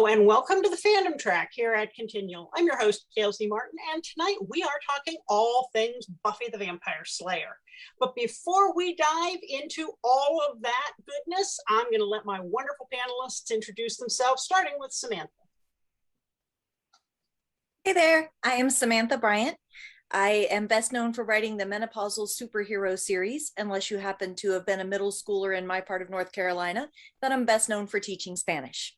and welcome to the Fandom Track here at ConTinual. I'm your host, Gail C. Martin, and tonight we are talking all things Buffy the Vampire Slayer. But before we dive into all of that goodness, I'm going to let my wonderful panelists introduce themselves, starting with Samantha. Hey there, I am Samantha Bryant. I am best known for writing the menopausal superhero series, unless you happen to have been a middle schooler in my part of North Carolina, but I'm best known for teaching Spanish.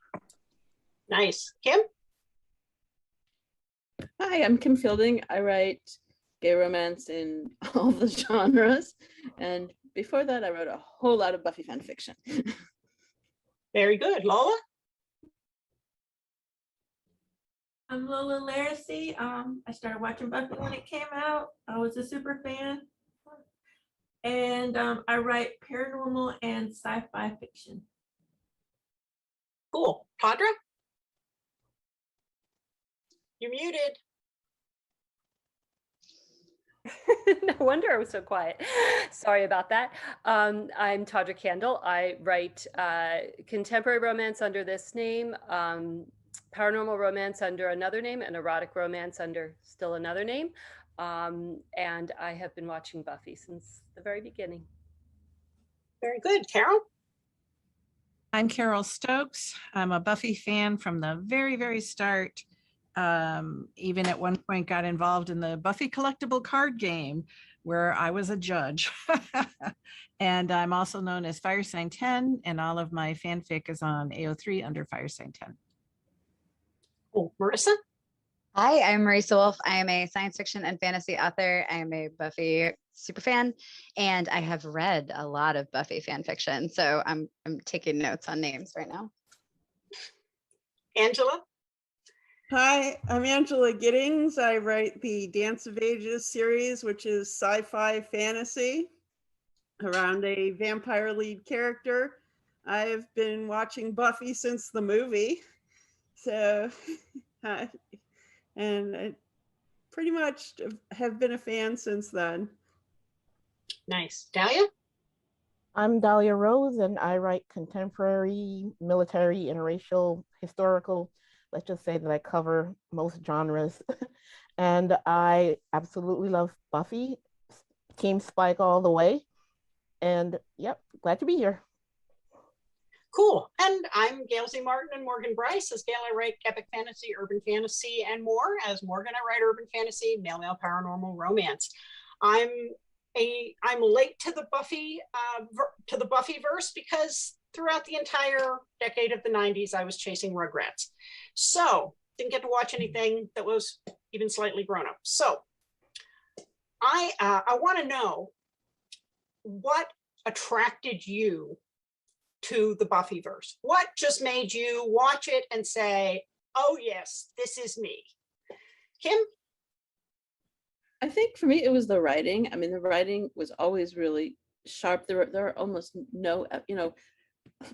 Nice. Kim? Hi, I'm Kim Fielding. I write gay romance in all the genres. And before that, I wrote a whole lot of Buffy fan fiction. Very good. Lola? I'm Lola Lariscy. I started watching Buffy when it came out. I was a super fan. And I write paranormal and sci-fi fiction. Cool. Tawdra? You're muted. No wonder I was so quiet. Sorry about that. I'm Tawdra Kandle. I write contemporary romance under this name, paranormal romance under another name, and erotic romance under still another name. And I have been watching Buffy since the very beginning. Very good. Carole? I'm Carole Stokes. I'm a Buffy fan from the very, very start. Even at one point got involved in the Buffy collectible card game where I was a judge. And I'm also known as Firesign 10, and all of my fanfic is on AO3 under Firesign 10. Cool. Marisa? Hi, I'm Marisa Wolf. I am a science fiction and fantasy author. I am a Buffy super fan, and I have read a lot of Buffy fan fiction. So I'm taking notes on names right now. Angela? Hi, I'm Angela Giddings. I write the Dance of Ages series, which is sci-fi fantasy around a vampire lead character. I've been watching Buffy since the movie. So, and I pretty much have been a fan since then. Nice. Dahlia? I'm Dahlia Rose, and I write contemporary, military, interracial, historical. Let's just say that I cover most genres. And I absolutely love Buffy, Team Spike all the way. And yep, glad to be here. Cool. And I'm Gail C. Martin and Morgan Bryce. As Gail, I write epic fantasy, urban fantasy, and more. As Morgan, I write urban fantasy, male paranormal romance. I'm late to the Buffyverse because throughout the entire decade of the 90s, I was chasing Rugrats. So didn't get to watch anything that was even slightly grown up. So I want to know what attracted you to the Buffyverse. What just made you watch it and say, oh yes, this is me? Kim? I think for me, it was the writing. I mean, the writing was always really sharp. There are almost no,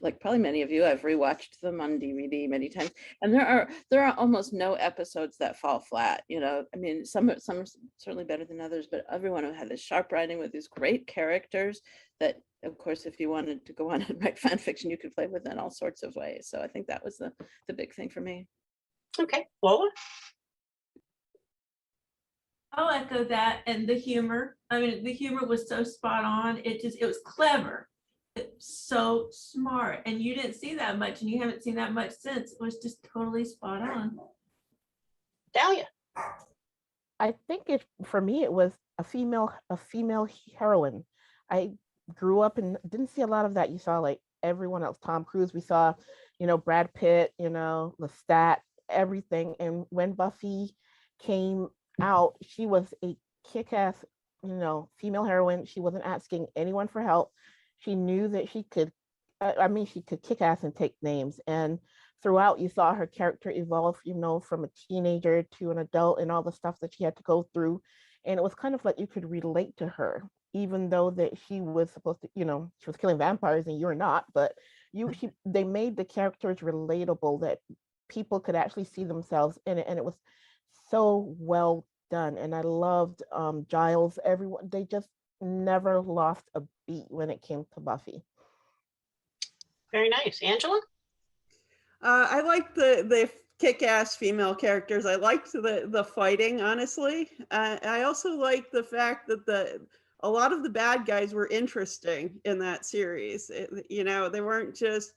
like probably many of you, I've rewatched them on DVD many times, and there are almost no episodes that fall flat. I mean, some are certainly better than others, but everyone had this sharp writing with these great characters that, of course, if you wanted to go on and write fan fiction, you could play with in all sorts of ways. So I think that was the big thing for me. Okay, Lola? I'll echo that, and the humor. I mean, the humor was so spot on. It was clever. So smart, and you didn't see that much, and you haven't seen that much since. It was just totally spot on. Dahlia? I think for me it was a female heroine. I grew up and didn't see a lot of that. You saw like everyone else, Tom Cruise. We saw, Brad Pitt, Lestat, everything. And when Buffy came out, she was a kick-ass, female heroine. She wasn't asking anyone for help. She knew that she could, she could kick ass and take names. And throughout, you saw her character evolve, from a teenager to an adult and all the stuff that she had to go through. And it was kind of like you could relate to her, even though that she was supposed to, she was killing vampires and you're not, but they made the characters relatable that people could actually see themselves in it. And it was so well done. And I loved Giles, everyone, they just never lost a beat when it came to Buffy. Very nice. Angela? I liked the kick-ass female characters. I liked the fighting, honestly. I also liked the fact that a lot of the bad guys were interesting in that series. You know, they weren't just,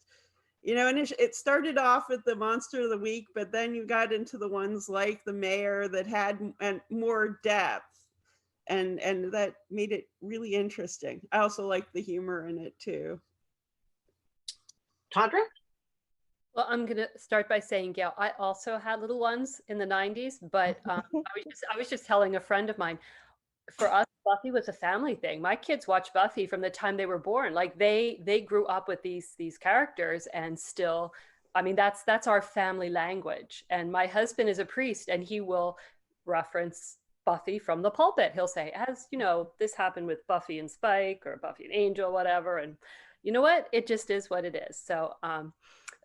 you know, and it started off with the monster of the week, but then you got into the ones like the mayor that had more depth, and that made it really interesting. I also liked the humor in it too. Tawdra? Well, I'm going to start by saying, Gail, I also had little ones in the 90s, but I was just telling a friend of mine, for us, Buffy was a family thing. My kids watched Buffy from the time they were born. Like they grew up with these characters, and still, I mean, that's our family language. And my husband is a priest, and he will reference Buffy from the pulpit. He'll say, as you know, this happened with Buffy and Spike, or Buffy and Angel, whatever. And you know what? It just is what it is. So a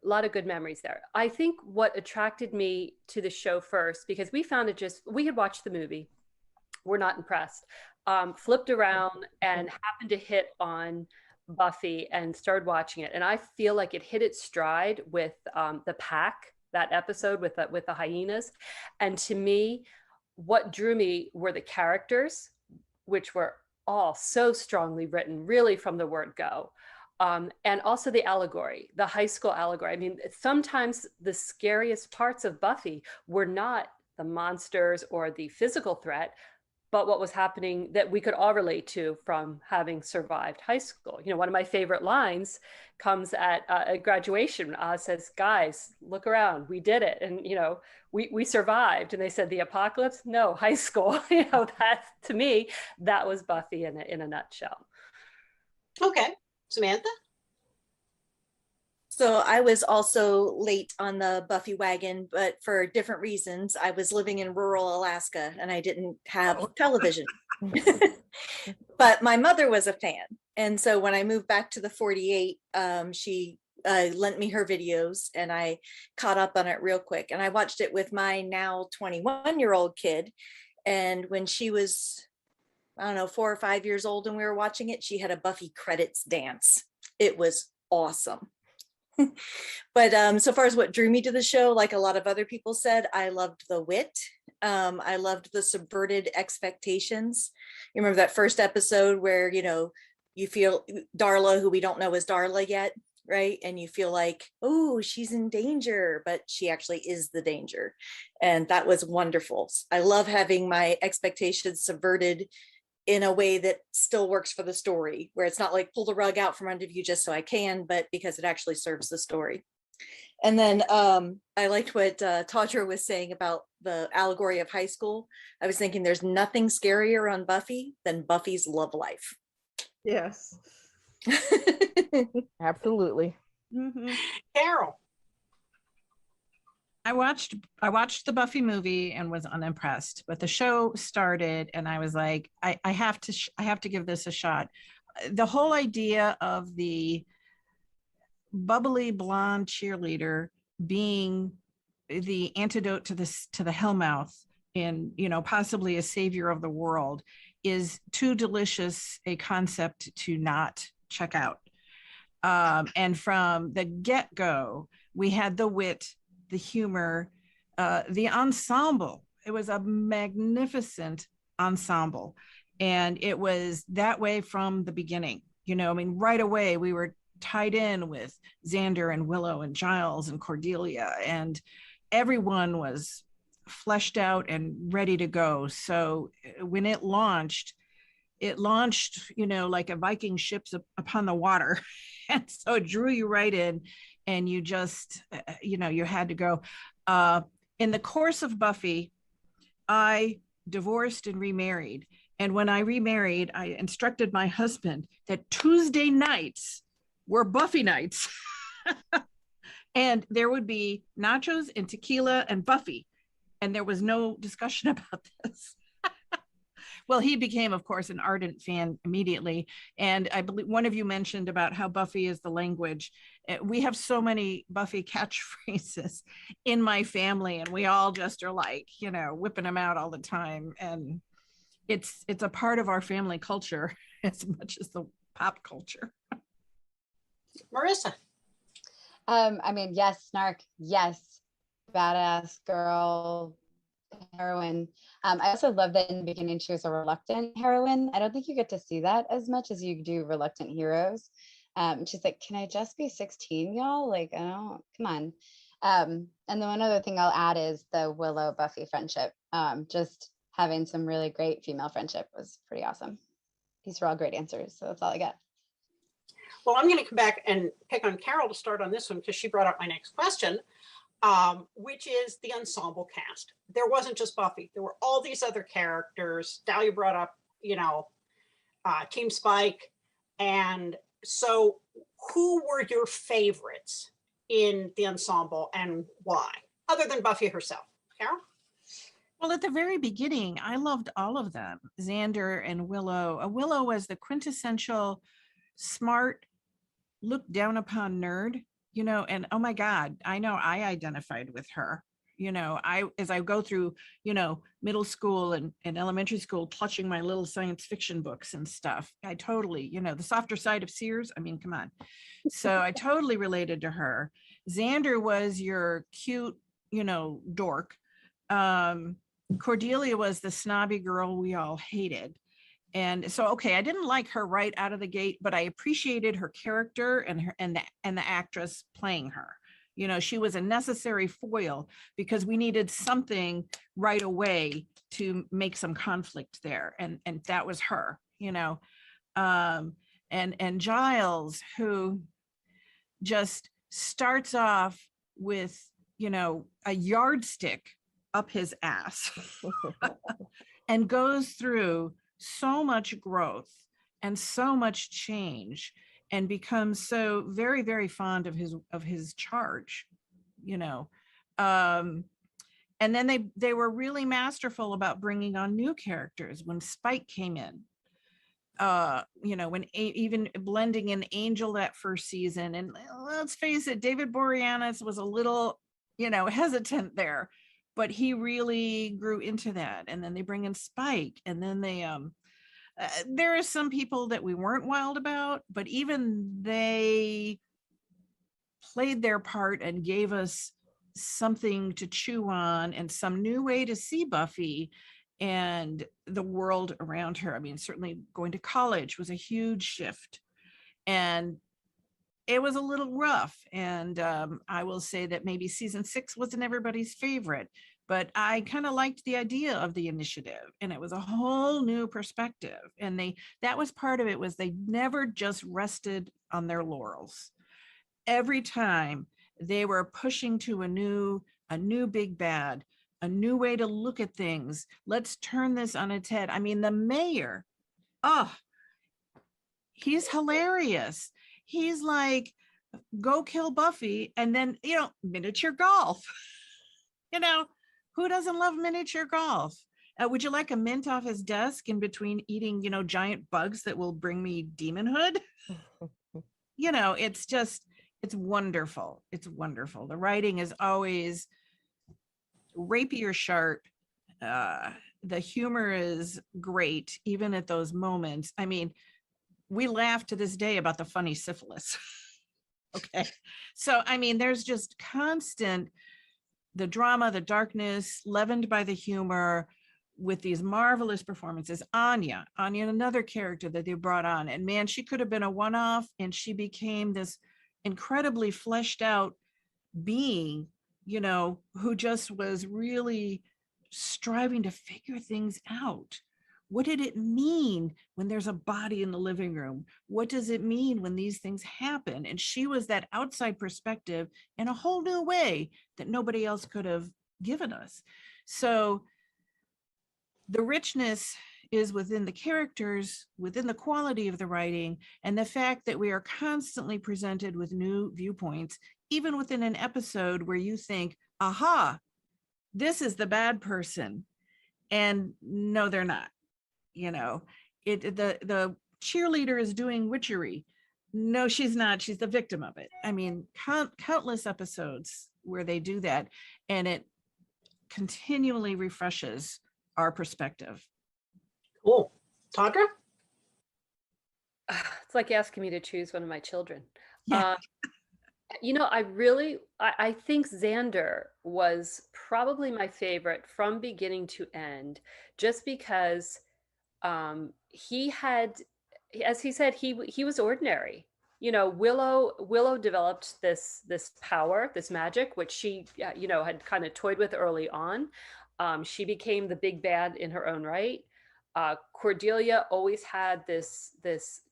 lot of good memories there. I think what attracted me to the show first, because we had watched the movie, we're not impressed, flipped around and happened to hit on Buffy and started watching it. And I feel like it hit its stride with the pack, that episode with the hyenas. And to me, what drew me were the characters, which were all so strongly written, really from the word go. And also the allegory, the high school allegory. I mean, sometimes the scariest parts of Buffy were not the monsters or the physical threat, but what was happening that we could all relate to from having survived high school. You know, one of my favorite lines comes at graduation. Oz says, guys, look around, we did it. And, you know, we survived. And they said, the apocalypse? No, high school. You know, that, to me, that was Buffy in a nutshell. Okay. Samantha? So I was also late on the Buffy wagon, but for different reasons. I was living in rural Alaska and I didn't have television. But my mother was a fan. And so when I moved back to the 48, she lent me her videos and I caught up on it real quick. And I watched it with my now 21-year-old kid. And when she was, I don't know, 4 or 5 years old and we were watching it, she had a Buffy credits dance. It was awesome. But so far as what drew me to the show, like a lot of other people said, I loved the wit. I loved the subverted expectations. You remember that first episode where, you know, you feel Darla, who we don't know is Darla yet, right? And you feel like, oh, she's in danger, but she actually is the danger. And that was wonderful. I love having my expectations subverted in a way that still works for the story, where it's not like pull the rug out from under you just so I can, but because it actually serves the story. And then I liked what Tawdra was saying about the allegory of high school. I was thinking there's nothing scarier on Buffy than Buffy's love life. Yes. Absolutely. Mm-hmm. Carole? I watched the Buffy movie and was unimpressed, but the show started and I was like, I have to give this a shot. The whole idea of the bubbly blonde cheerleader being the antidote to the Hellmouth, and, you know, possibly a savior of the world, is too delicious a concept to not check out. And from the get-go, we had the wit, the humor, the ensemble. It was a magnificent ensemble. And it was that way from the beginning. You know, I mean, right away, we were tied in with Xander and Willow and Giles and Cordelia, and everyone was fleshed out and ready to go. So when it launched, you know, like a Viking ship upon the water. And so it drew you right in, and you just, you know, you had to go. In the course of Buffy, I divorced and remarried. And when I remarried, I instructed my husband that Tuesday nights were Buffy nights. And there would be nachos and tequila and Buffy. And there was no discussion about this. Well, he became, of course, an ardent fan immediately. And I believe one of you mentioned about how Buffy is the language. We have so many Buffy catchphrases in my family, and we all just are like, you know, whipping them out all the time. And it's a part of our family culture as much as the pop culture. Marisa? I mean, yes, snark, yes, badass girl, heroine. I also love that in the beginning she was a reluctant heroine. I don't think you get to see that as much as you do reluctant heroes. She's like, can I just be 16, y'all? Like, I don't, come on. And then one other thing I'll add is the Willow Buffy friendship. Just having some really great female friendship was pretty awesome. These are all great answers, so that's all I got. Well, I'm going to come back and pick on Carole to start on this one because she brought up my next question, which is the ensemble cast. There wasn't just Buffy. There were all these other characters. Dahlia brought up, Team Spike. And so who were your favorites in the ensemble and why, other than Buffy herself? Carole? Well, at the very beginning, I loved all of them. Xander and Willow. Willow was the quintessential smart, looked down upon nerd, and oh my God, I know I identified with her. As I go through, middle school and elementary school, clutching my little science fiction books and stuff. I totally, the softer side of Sears. I mean, come on. So I totally related to her. Xander was your cute, dork. Cordelia was the snobby girl we all hated. And so, okay, I didn't like her right out of the gate, but I appreciated her character and the actress playing her. She was a necessary foil because we needed something right away to make some conflict there, and that was her. And Giles, who just starts off with a yardstick up his ass and goes through so much growth and so much change and becomes so very, very fond of his charge, and then they were really masterful about bringing on new characters when Spike came in, when even blending in Angel that first season. And let's face it, David Boreanaz was a little, hesitant there, but he really grew into that. And then they bring in Spike, and then they, there are some people that we weren't wild about, but even they played their part and gave us something to chew on and some new way to see Buffy and the world around her. I mean, certainly going to college was a huge shift, and it was a little rough. And I will say that maybe season 6 wasn't everybody's favorite, but I kind of liked the idea of the initiative, and it was a whole new perspective. And that was part of it, was they never just rested on their laurels. Every time they were pushing to a new big bad, a new way to look at things. Let's turn this on its head. I mean, the mayor, he's hilarious. He's like, go kill Buffy, and then, miniature golf. Who doesn't love miniature golf? Would you like a mint off his desk in between eating, giant bugs that will bring me demonhood? It's wonderful. It's wonderful. The writing is always rapier sharp. The humor is great, even at those moments. I mean, we laugh to this day about the funny syphilis. Okay. So, I mean, there's just constant, the drama, the darkness, leavened by the humor, with these marvelous performances. Anya, another character that they brought on, and man, she could have been a one-off, and she became this incredibly fleshed out being, who just was really striving to figure things out. What did it mean when there's a body in the living room? What does it mean when these things happen? And she was that outside perspective in a whole new way that nobody else could have given us. So the richness is within the characters, within the quality of the writing, and the fact that we are constantly presented with new viewpoints, even within an episode where you think, aha, this is the bad person. And no, they're not. The cheerleader is doing witchery. No, she's not. She's the victim of it. I mean, countless episodes where they do that, and it continually refreshes our perspective. Cool. Tawdra? It's like asking me to choose one of my children. Yeah. You know, I think Xander was probably my favorite from beginning to end, just because he had, as he said, he was ordinary. You know, Willow developed this power, this magic, which she you know, had kind of toyed with early on. She became the big bad in her own right. Cordelia always had this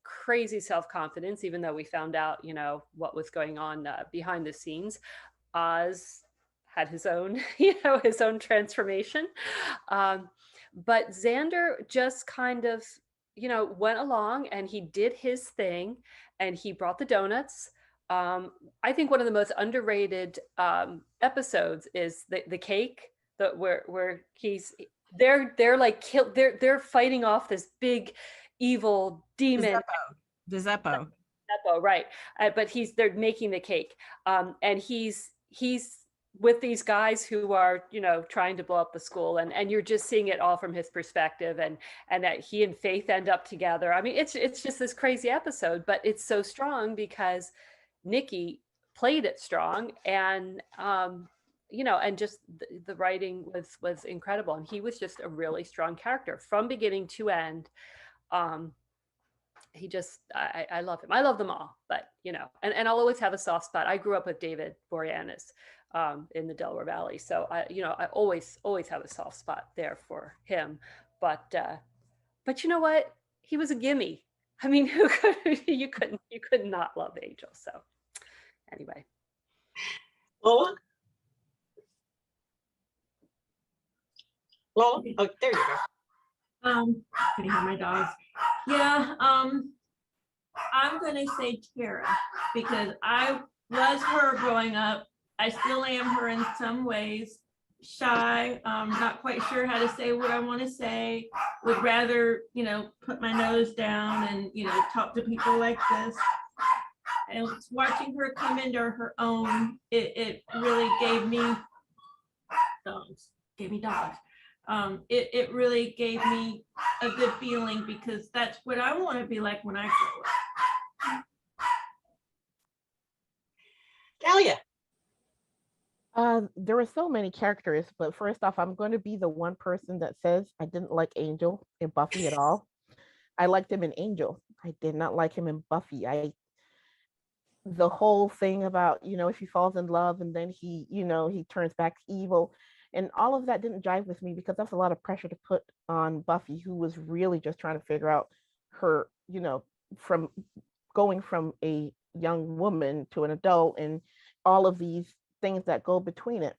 crazy self-confidence, even though we found out, you know, what was going on behind the scenes. Oz had his own, you know, his own transformation. Um, but Xander just kind of, you know, went along and he did his thing and he brought the donuts. I think one of the most underrated episodes is the cake, where they're like they're fighting off this big evil demon. The Zeppo. Zeppo, right? But they're making the cake, and he's with these guys who are, you know, trying to blow up the school, and you're just seeing it all from his perspective, and that he and Faith end up together. I mean, it's just this crazy episode, but it's so strong because Nikki played it strong, and you know, and just the writing was incredible, and he was just a really strong character from beginning to end. He just, I love him. I love them all, but you know, and I'll always have a soft spot. I grew up with David Boreanaz in the Delaware Valley, so you know, I always have a soft spot there for him. But you know what? He was a gimme. I mean, you could not love Angel. So anyway, Lola? Lola? Oh, there you go. Can you hear my dogs? Yeah, I'm gonna say Tara because I was her growing up. I still am her in some ways. Shy, not quite sure how to say what I want to say. Would rather, you know, put my nose down and, you know, talk to people like this. And watching her come into her own, it really gave me dogs. It really gave me a good feeling because that's what I want to be like when I grow up. Dahlia? There were so many characters, but first off, I'm going to be the one person that says I didn't like Angel in Buffy at all. I liked him in Angel. I did not like him in Buffy. The whole thing about, you know, if he falls in love and then he, you know, he turns back evil, and all of that didn't jive with me because that's a lot of pressure to put on Buffy, who was really just trying to figure out her, you know, from going from a young woman to an adult and all of these things that go between it.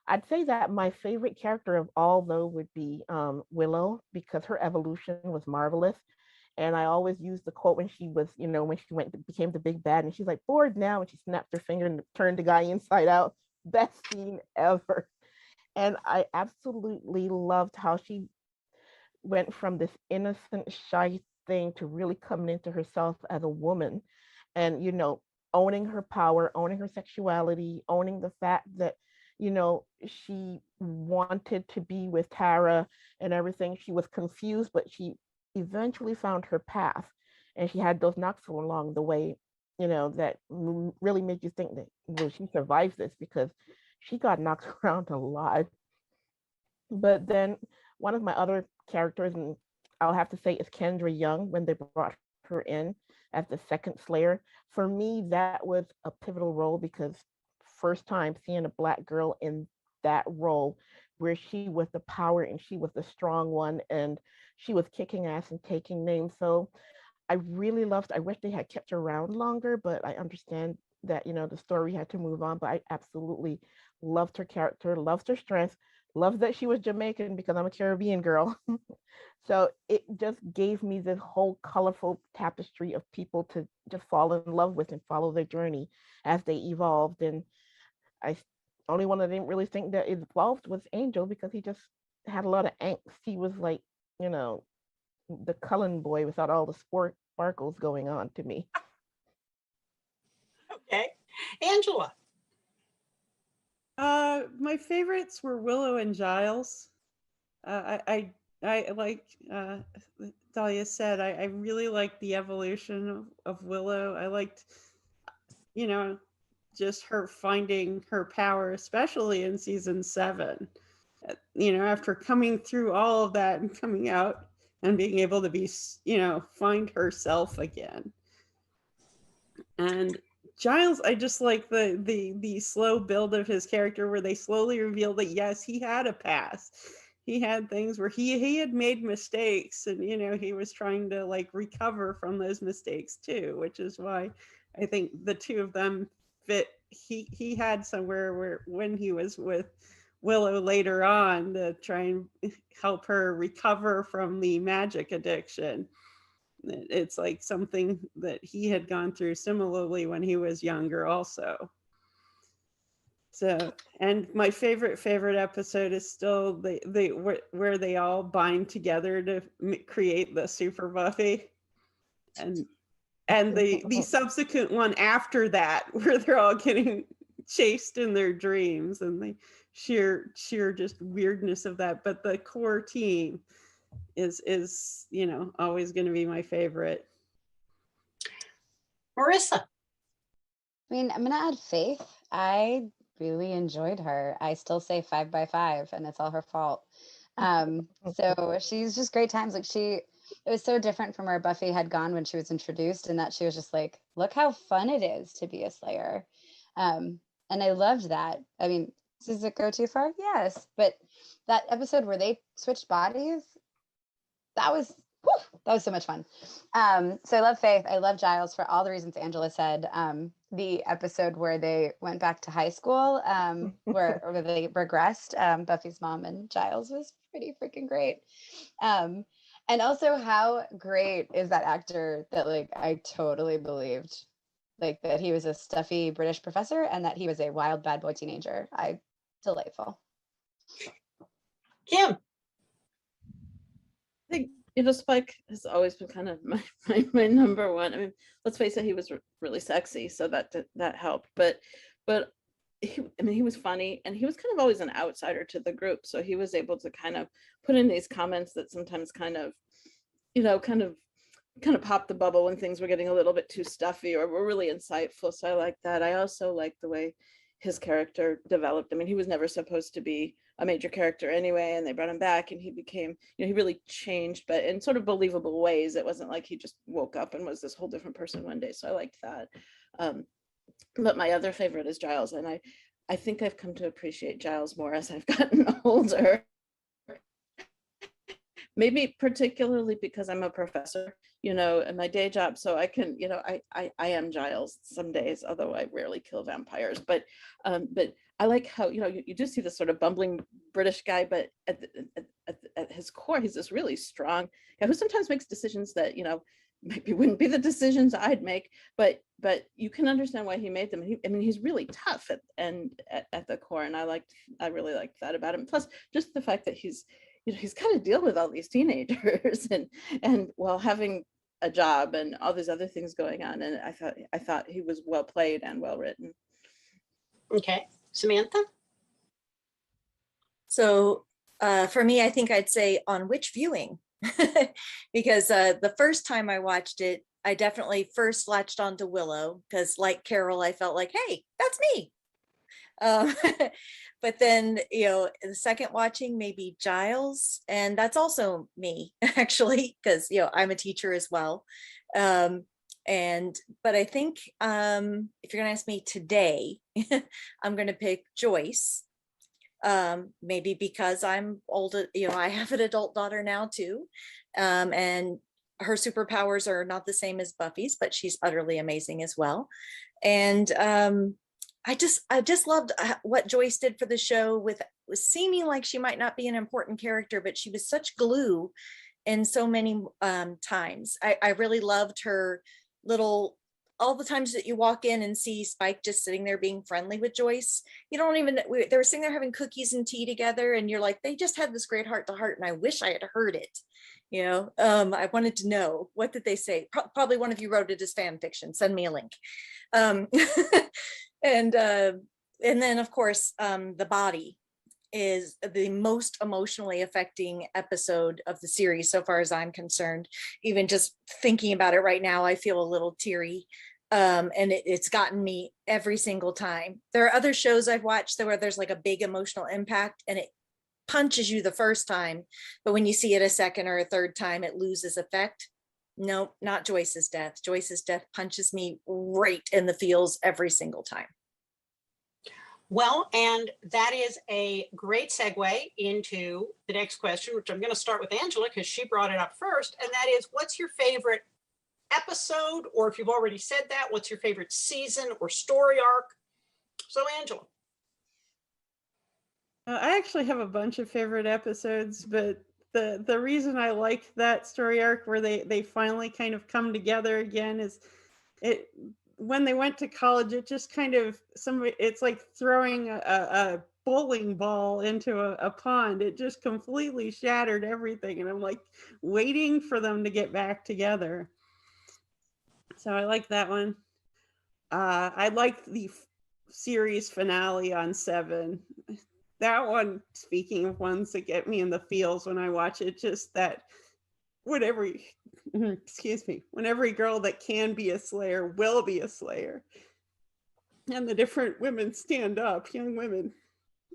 I'd say that my favorite character of all, though, would be Willow, because her evolution was marvelous. And I always use the quote when she was, you know, when she became the big bad and she's like, bored now. And she snapped her finger and turned the guy inside out. Best scene ever. And I absolutely loved how she went from this innocent, shy thing to really coming into herself as a woman and, you know, owning her power, owning her sexuality, owning the fact that, you know, she wanted to be with Tara and everything. She was confused, but she eventually found her path. And she had those knocks along the way, you know, that really made you think that, well, she survived this because she got knocked around a lot. But then one of my other characters, and I'll have to say, is Kendra Young when they brought her in as the second Slayer. For me, that was a pivotal role because first time seeing a Black girl in that role where she was the power and she was the strong one and she was kicking ass and taking names. So I really loved, I wish they had kept her around longer, but I understand that, you know, the story had to move on, but I absolutely loved her character, loved her strength, loved that she was Jamaican because I'm a Caribbean girl. So it just gave me this whole colorful tapestry of people to just fall in love with and follow their journey as they evolved. And I only one I didn't really think that evolved was Angel because he just had a lot of angst. He was like, you know, the Cullen boy without all the sparkles going on to me. Okay. Angela? My favorites were Willow and Giles. I like Dahlia said, I really liked the evolution of Willow. I liked, you know, just her finding her power, especially in season 7. You know, after coming through all of that and coming out and being able to be, you know, find herself again. And Giles, I just like the slow build of his character where they slowly reveal that yes, he had a past. He had things where he had made mistakes, and you know, he was trying to like recover from those mistakes too, which is why I think the two of them fit. He had somewhere where when he was with Willow later on to try and help her recover from the magic addiction. It's like something that he had gone through similarly when he was younger also. So, and my favorite episode is still where they all bind together to create the Super Buffy, and the subsequent one after that where they're all getting chased in their dreams, and the sheer just weirdness of that. But the core team is you know, always going to be my favorite. Marisa. I mean, I'm gonna add Faith. I really enjoyed her. I still say 5 by 5, and it's all her fault. So she's just great times. Like it was so different from where Buffy had gone when she was introduced, and that she was just like, look how fun it is to be a Slayer. And I loved that. I mean, does it go too far? Yes, but that episode where they switched bodies, that was so much fun. So I love Faith. I love Giles for all the reasons Angela said. The episode where they went back to high school, where they regressed, Buffy's mom and Giles, was pretty freaking great. And also, how great is that actor that like I totally believed like that he was a stuffy British professor and that he was a wild bad boy teenager. Delightful. Kim. I think, you know, Spike has always been kind of my number one. I mean, let's face it, he was really sexy, so that helped. But he was funny, and he was kind of always an outsider to the group, so he was able to kind of put in these comments that sometimes kind of pop the bubble when things were getting a little bit too stuffy or were really insightful. So I like that. I also like the way his character developed. I mean, he was never supposed to be a major character anyway, and they brought him back, and he became, you know, he really changed, but in sort of believable ways. It wasn't like he just woke up and was this whole different person one day. So I liked that. But my other favorite is Giles, and I think I've come to appreciate Giles more as I've gotten older. Maybe particularly because I'm a professor, you know, in my day job. So I can, you know, I am Giles some days, although I rarely kill vampires. But I like how, you know, you do see this sort of bumbling British guy, but at his core, he's this really strong guy who sometimes makes decisions that, you know, maybe wouldn't be the decisions I'd make, but you can understand why he made them. I mean, he's really tough at the core, and I really liked that about him. Plus, just the fact that he's got to deal with all these teenagers and while having a job and all these other things going on. And I thought he was well played and well written. Okay, Samantha. So for me, I think I'd say on which viewing, because the first time I watched it, I definitely first latched onto Willow because, like Carole, I felt like, hey, that's me. But then, you know, the second watching, maybe Giles, and that's also me actually, because, you know, I'm a teacher as well. But I think if you're gonna ask me today, I'm gonna pick Joyce. Maybe because I'm older, you know, I have an adult daughter now too, and her superpowers are not the same as Buffy's, but she's utterly amazing as well. And I just loved what Joyce did for the show with seeming like she might not be an important character, but she was such glue in so many times. I really loved her all the times that you walk in and see Spike just sitting there being friendly with Joyce. You don't even, they were sitting there having cookies and tea together, and you're like, they just had this great heart to heart, and I wish I had heard it. You know, I wanted to know, what did they say? Probably one of you wrote it as fan fiction. Send me a link. And then of course, The Body is the most emotionally affecting episode of the series so far as I'm concerned. Even just thinking about it right now, I feel a little teary. And it's gotten me every single time. There are other shows I've watched where there's like a big emotional impact and it punches you the first time, but when you see it a second or a third time, it loses effect. Nope, not Joyce's death. Joyce's death punches me right in the feels every single time. Well, and that is a great segue into the next question, which I'm going to start with Angela because she brought it up first. And that is, what's your favorite episode? Or if you've already said that, what's your favorite season or story arc? So, Angela. I actually have a bunch of favorite episodes, but the reason I liked that story arc where they finally kind of come together again is it when they went to college, it just kind of it's like throwing a bowling ball into a pond. It just completely shattered everything. And I'm like waiting for them to get back together. So I like that one. I liked the series finale on 7. That one, speaking of ones that get me in the feels when I watch it, just that when every girl that can be a Slayer will be a Slayer. And the different women stand up, young women.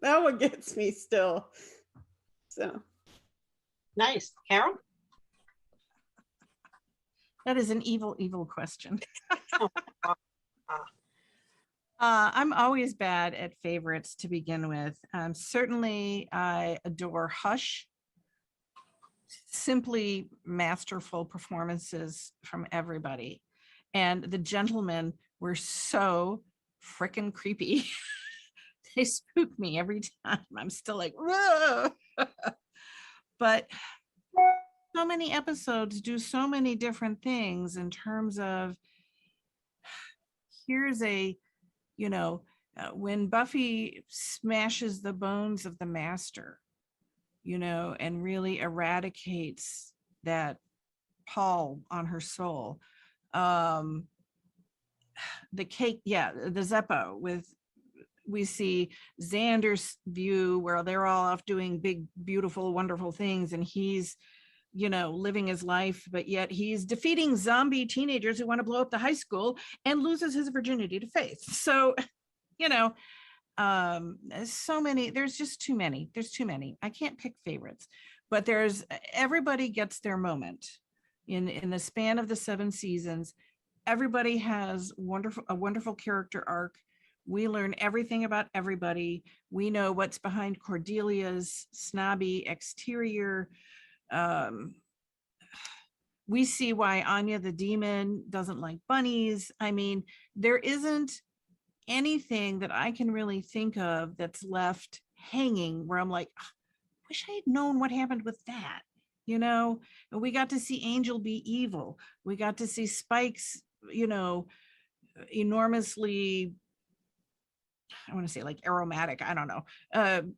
That one gets me still. So. Nice. Carole? That is an evil, evil question. I'm always bad at favorites to begin with. Certainly, I adore Hush. Simply masterful performances from everybody. And the gentlemen were so freaking creepy. They spook me every time. I'm still like, whoa. But so many episodes do so many different things in terms of, here's a, when Buffy smashes the bones of the master, and really eradicates that pall on her soul. The Zeppo we see Xander's view where they're all off doing big, beautiful, wonderful things. And he's, living his life, but yet he's defeating zombie teenagers who want to blow up the high school and loses his virginity to Faith. So, so many, there's just too many. There's too many. I can't pick favorites, but everybody gets their moment in the span of the 7 seasons. Everybody has a wonderful character arc. We learn everything about everybody. We know what's behind Cordelia's snobby exterior. We see why Anya the demon doesn't like bunnies. I mean, there isn't anything that I can really think of that's left hanging where I'm like, wish I had known what happened with that. We got to see Angel be evil. We got to see Spike's, enormously, I want to say like aromatic, I don't know,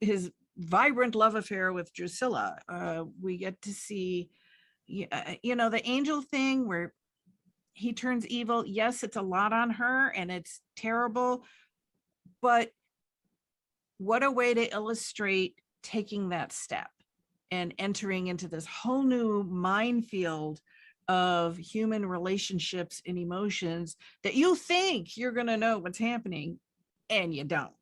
his vibrant love affair with Drusilla. We get to see, the Angel thing where he turns evil. Yes, it's a lot on her and it's terrible, but what a way to illustrate taking that step and entering into this whole new minefield of human relationships and emotions that you think you're going to know what's happening and you don't.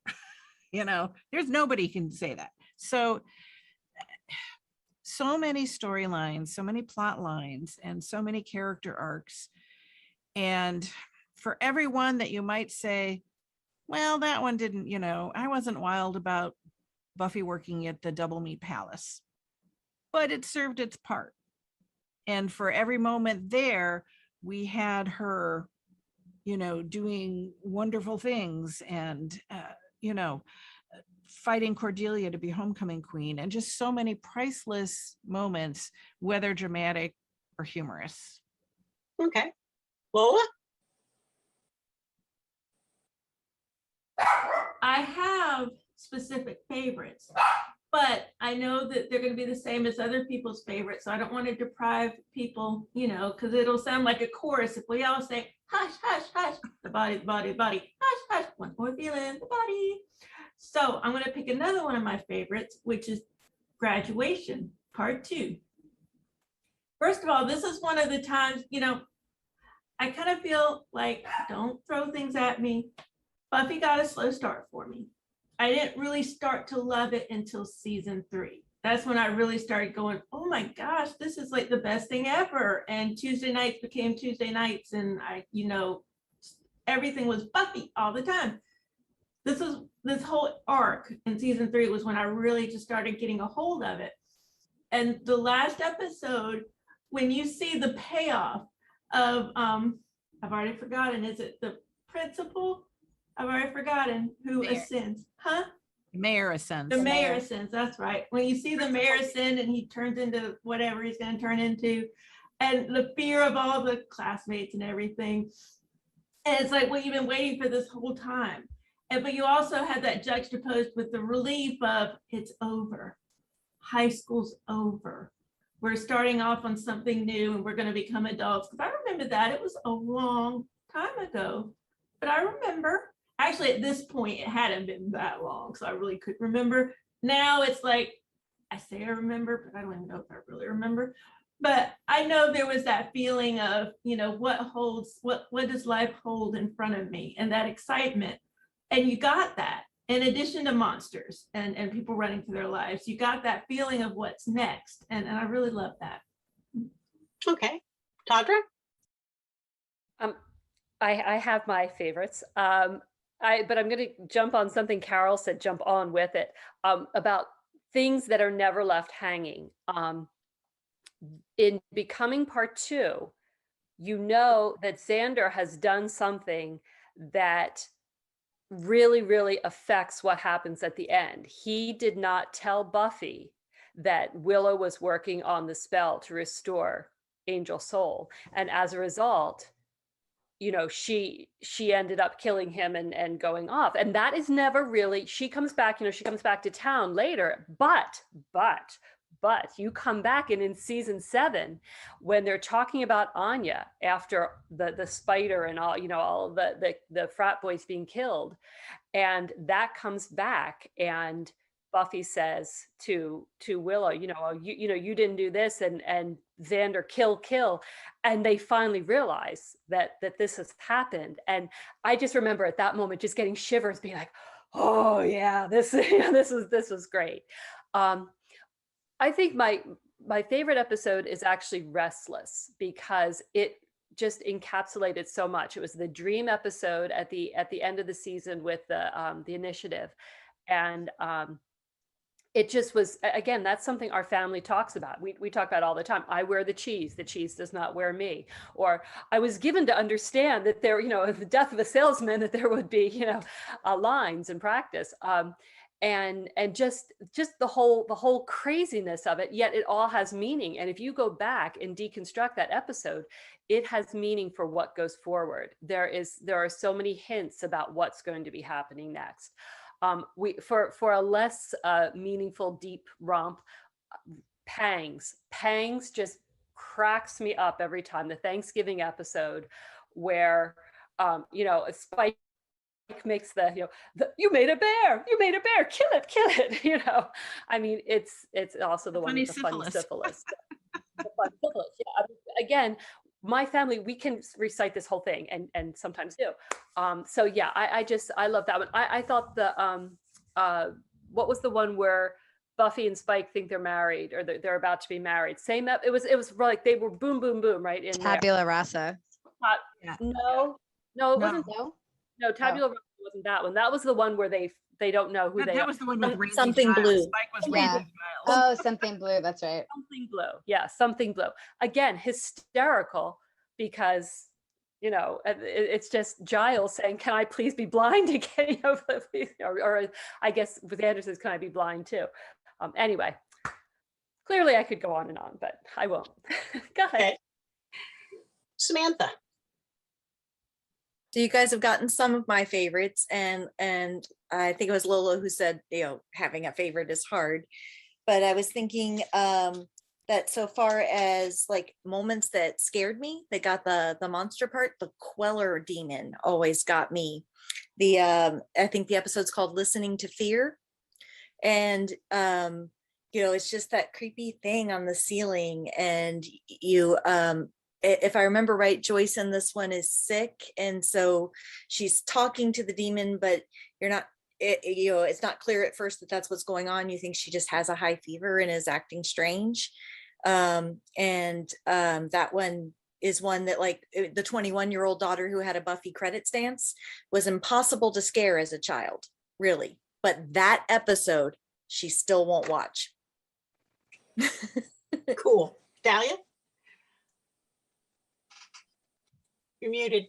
There's nobody can say that. So many storylines, so many plot lines, and so many character arcs. And for everyone that you might say, well, that one didn't, I wasn't wild about Buffy working at the Double Meat Palace, but it served its part. And for every moment there, we had her, doing wonderful things and, fighting Cordelia to be homecoming queen, and just so many priceless moments, whether dramatic or humorous. Okay. Lola? I have specific favorites, but I know that they're going to be the same as other people's favorites. So I don't want to deprive people, because it'll sound like a chorus if we all say, hush, hush, hush, the body, hush, hush, one more feeling, the body. So I'm going to pick another one of my favorites, which is Graduation, Part 2. First of all, this is one of the times, I kind of feel like, don't throw things at me. Buffy got a slow start for me. I didn't really start to love it until season 3. That's when I really started going, oh my gosh, this is like the best thing ever. And Tuesday nights became Tuesday nights. And everything was Buffy all the time. This whole arc in season 3 was when I really just started getting a hold of it. And the last episode, when you see the payoff of, I've already forgotten, is it the principal? I've already forgotten who Mayor. ascends, huh? Mayor ascends. The mayor ascends, that's right. When you see the mayor ascend and he turns into whatever he's going to turn into, and the fear of all the classmates and everything. And it's like, well, you've been waiting for this whole time. But you also have that juxtaposed with the relief of it's over. High school's over. We're starting off on something new and we're going to become adults. Because I remember that it was a long time ago, but I remember. Actually, at this point, it hadn't been that long, so I really couldn't remember. Now it's like, I say I remember, but I don't even know if I really remember. But I know there was that feeling of, what does life hold in front of me, and that excitement. And you got that, in addition to monsters and people running for their lives, you got that feeling of what's next. And I really love that. Okay. Tawdra? I have my favorites. But I'm going to jump on something Carole said, jump on with it, about things that are never left hanging. In Becoming Part 2, you know that Xander has done something that really, really affects what happens at the end. He did not tell Buffy that Willow was working on the spell to restore Angel's soul. And as a result, she ended up killing him and going off. And that is never really, she comes back to town later, but you come back and in season 7, when they're talking about Anya after the spider and all the frat boys being killed, and that comes back, and Buffy says to Willow, you didn't do this, and Xander, kill. And they finally realize that this has happened. And I just remember at that moment just getting shivers, being like, oh yeah, this was great. I think my favorite episode is actually Restless, because it just encapsulated so much. It was the dream episode at the end of the season with the initiative. And it just was, again, that's something our family talks about. We talk about all the time. I wear the cheese does not wear me. Or I was given to understand that there, the death of a salesman, that there would be, lines in practice. And just the whole craziness of it, yet it all has meaning. And if you go back and deconstruct that episode, it has meaning for what goes forward. There are so many hints about what's going to be happening next. For a less meaningful, deep romp, Pangs just cracks me up every time. The Thanksgiving episode where, Spike makes you made a bear, kill it. I mean, it's also the one with the funny syphilis. The fun syphilis. Yeah. I mean, again, my family, we can recite this whole thing and sometimes do. So yeah, I love that one. I thought what was the one where Buffy and Spike think they're married, or they're about to be married? It was like they were boom, boom, boom, right? In Tabula Rasa. No, it wasn't. No, Tabula Rasa wasn't that one. That was the one where they don't know who they are. That was the one with Randy Something Giles. Blue. Spike was Yeah. Randy Giles. Oh, Something Blue. That's right. Something Blue. Yeah, Something Blue. Again, hysterical, because it's just Giles saying, "Can I please be blind again?" Or I guess with Anderson's, "Can I be blind too?" Anyway, clearly I could go on and on, but I won't. Go ahead. Okay. Samantha. So you guys have gotten some of my favorites, and I think it was Lola who said, having a favorite is hard. But I was thinking that so far as like moments that scared me, that got the monster part, the Queller demon always got me. I think the episode's called Listening to Fear. And it's just that creepy thing on the ceiling, and if I remember right, Joyce in this one is sick. And so she's talking to the demon, but you're not, it's not clear at first that that's what's going on. You think she just has a high fever and is acting strange. That one is one that, like, the 21-year-old daughter who had a Buffy credit stance was impossible to scare as a child, really. But that episode, she still won't watch. Cool. Dahlia? You're muted.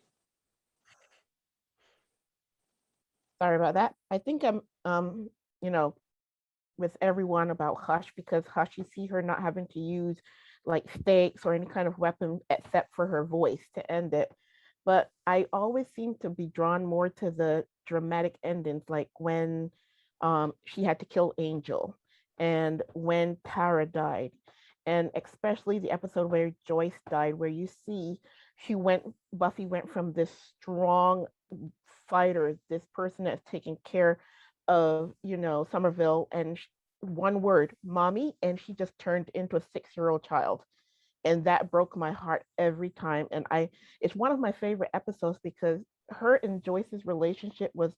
Sorry about that. I think I'm, with everyone about Hush, because Hush, you see her not having to use like stakes or any kind of weapon except for her voice to end it. But I always seem to be drawn more to the dramatic endings, like when she had to kill Angel and when Tara died. And especially the episode where Joyce died, where you see Buffy went from this strong fighter, this person that's taking care of, Somerville, and one word, mommy, and she just turned into a 6-year-old child. And that broke my heart every time. And it's one of my favorite episodes because her and Joyce's relationship was,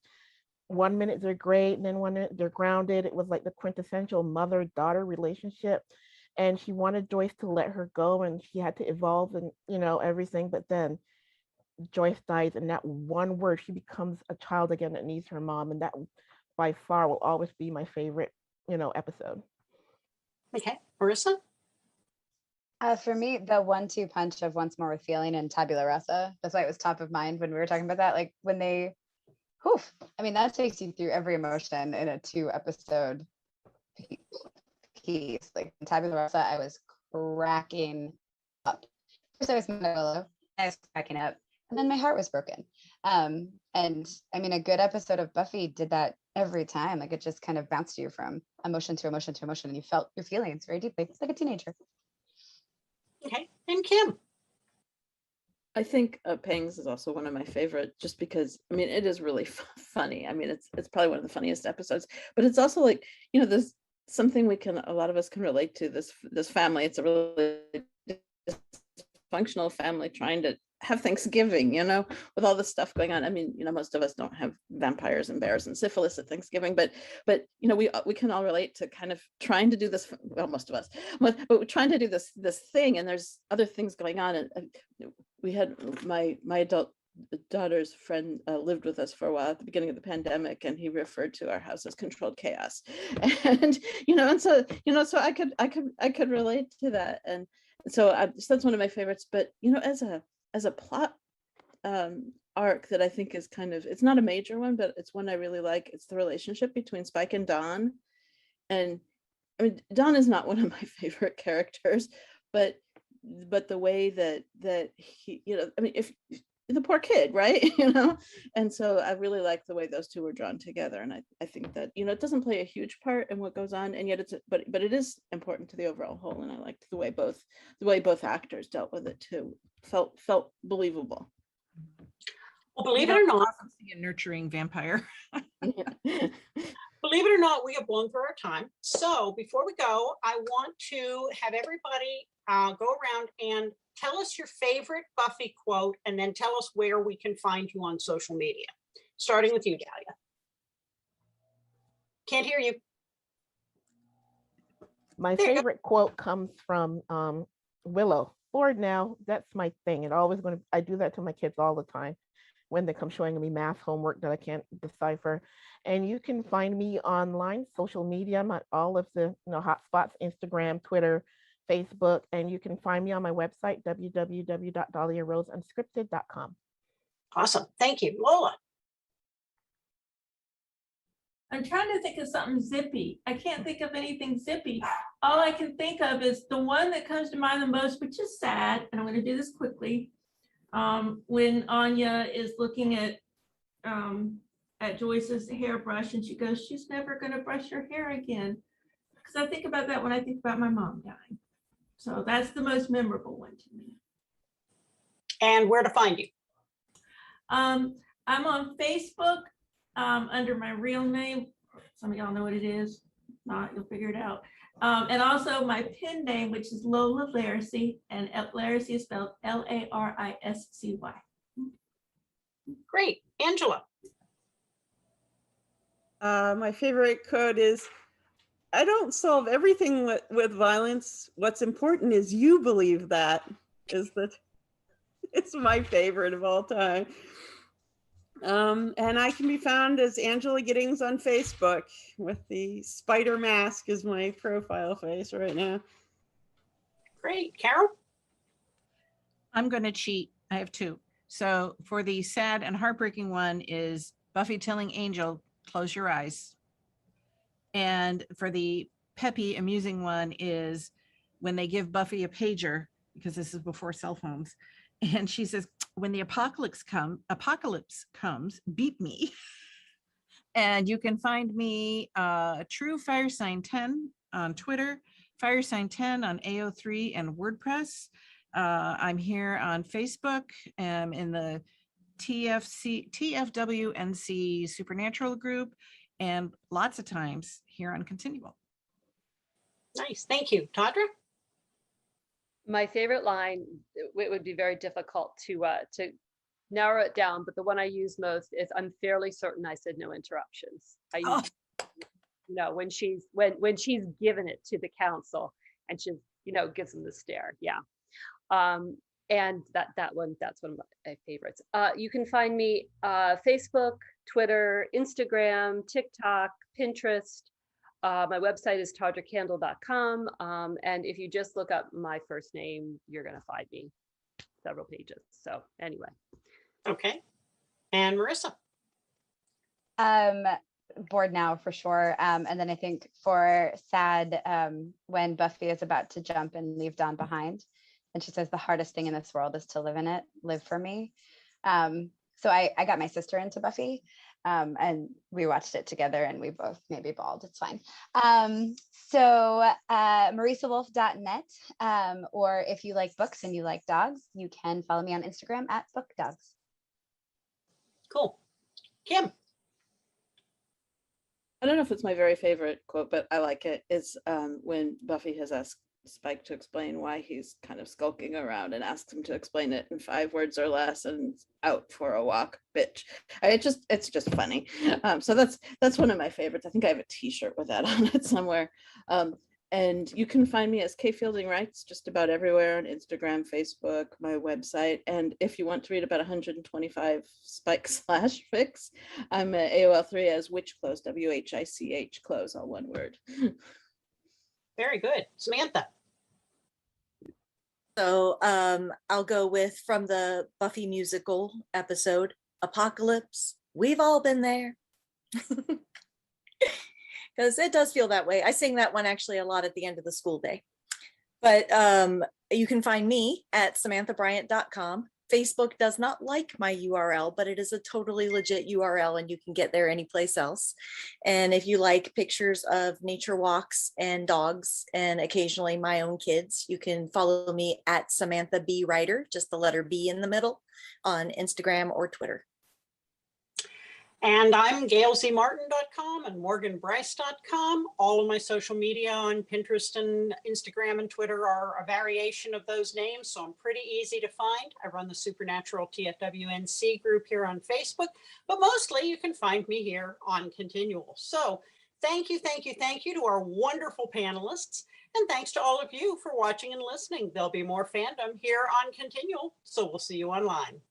one minute they're great, and then one minute they're grounded. It was like the quintessential mother-daughter relationship. And she wanted Joyce to let her go, and she had to evolve and, everything. But then Joyce dies, and that one word, she becomes a child again that needs her mom. And that by far will always be my favorite, episode. Okay. Marisa? For me, the 1-2 punch of Once More with Feeling and Tabula Rasa, that's why it was top of mind when we were talking about that. Like when they, that takes you through every emotion in a 2-episode piece. Like Tabula Rasa, I was cracking up. First I was Manolo, I was cracking up, and then my heart was broken. And I mean, a good episode of Buffy did that every time. Like it just kind of bounced you from emotion to emotion to emotion, and you felt your feelings very deeply. It's like a teenager. Okay. And Kim? I think Pangs is also one of my favorite, just because, I mean, it is really funny. I mean, it's probably one of the funniest episodes, but it's also like, there's something a lot of us can relate to, this family. It's a really dysfunctional family trying to have Thanksgiving, with all this stuff going on. I mean, most of us don't have vampires and bears and syphilis at Thanksgiving, but we can all relate to kind of trying to do this. Well, most of us, but we're trying to do this thing, and there's other things going on. And we had my adult daughter's friend lived with us for a while at the beginning of the pandemic, and he referred to our house as controlled chaos. And so I could relate to that, and so that's one of my favorites. But as a plot arc that I think is kind of, it's not a major one, but it's one I really like. It's the relationship between Spike and Dawn. And I mean, Dawn is not one of my favorite characters, but the way that he, I mean, if the poor kid, right? And so I really like the way those two were drawn together. And I think that, it doesn't play a huge part in what goes on, and yet but it is important to the overall whole. And I liked the way both actors dealt with it too. Felt believable. Well, believe it or not, a nurturing vampire. believe it or not, we have blown through our time. So before we go, I want to have everybody go around and tell us your favorite Buffy quote, and then tell us where we can find you on social media. Starting with you, Dahlia. Can't hear you. My favorite quote comes from Willow. Lord, now that's my thing. And I do that to my kids all the time when they come showing me math homework that I can't decipher. And you can find me online, social media. I'm at all of the hotspots: Instagram, Twitter, Facebook, and you can find me on my website, www.dahliaroseunscripted.com. Awesome. Thank you. Lola. I'm trying to think of something zippy. I can't think of anything zippy. All I can think of is the one that comes to mind the most, which is sad, and I'm going to do this quickly. When Anya is looking at Joyce's hairbrush, and she goes, "She's never going to brush her hair again." Because I think about that when I think about my mom dying. So that's the most memorable one to me. And where to find you? I'm on Facebook under my real name. Some of y'all know what it is. If not, you'll figure it out. And also my pen name, which is Lola Lariscy, and Lariscy is spelled Lariscy. Great. Angela. My favorite quote is, I don't solve everything with violence. What's important is you believe that. It's my favorite of all time. And I can be found as Angela Giddings on Facebook with the spider mask as my profile face right now. Great. Carol? I'm going to cheat. I have two. So for the sad and heartbreaking one is Buffy telling Angel, close your eyes. And for the peppy, amusing one is when they give Buffy a pager, because this is before cell phones. And she says, when the apocalypse comes, beat me. And you can find me True Firesign 10 on Twitter, Firesign 10 on AO3 and WordPress. I'm here on Facebook, in the TFWNC Supernatural group, and lots of times here on ConTinual. Nice. Thank you. Tawdra? My favorite line, it would be very difficult to narrow it down, but the one I use most is, I'm fairly certain I said no interruptions. I use, when she's given it to the council and she, gives them the stare. Yeah. And that's one of my favorites. You can find me Facebook, Twitter, Instagram, TikTok, Pinterest. My website is tawdrakandle.com. And if you just look up my first name, you're going to find me several pages. So anyway. Okay. And Marisa? Bored now for sure. And then I think for sad, when Buffy is about to jump and leave Dawn behind, and she says the hardest thing in this world is to live in it, live for me. So I got my sister into Buffy, and we watched it together and we both maybe bawled. It's fine. So marisawolf.net, or if you like books and you like dogs, you can follow me on Instagram at bookdogs. Cool. Kim? I don't know if it's my very favorite quote, but I like it. It's when Buffy has asked Spike to explain why he's kind of skulking around and asks him to explain it in 5 words or less, and out for a walk, bitch. It's just funny. So that's one of my favorites. I think I have a t-shirt with that on it somewhere. And you can find me as K Fielding Writes just about everywhere on Instagram, Facebook, my website. And if you want to read about 125 Spike / fics, I'm at AOL3 as Witch Clothes, WHICH Clothes, all one word. Very good. Samantha? So I'll go with, from the Buffy musical episode, Apocalypse, we've all been there. Because it does feel that way. I sing that one actually a lot at the end of the school day. But you can find me at samanthabryant.com. Facebook does not like my URL, but it is a totally legit URL and you can get there any place else. And if you like pictures of nature walks and dogs and occasionally my own kids, you can follow me at Samantha B Writer, just the letter B in the middle, on Instagram or Twitter. And I'm gailzmartin.com and morganbryce.com. All of my social media on Pinterest and Instagram and Twitter are a variation of those names, so I'm pretty easy to find. I run the Supernatural TFWNC group here on Facebook, but mostly you can find me here on ConTinual. So thank you to our wonderful panelists, and thanks to all of you for watching and listening. There'll be more fandom here on ConTinual, so we'll see you online.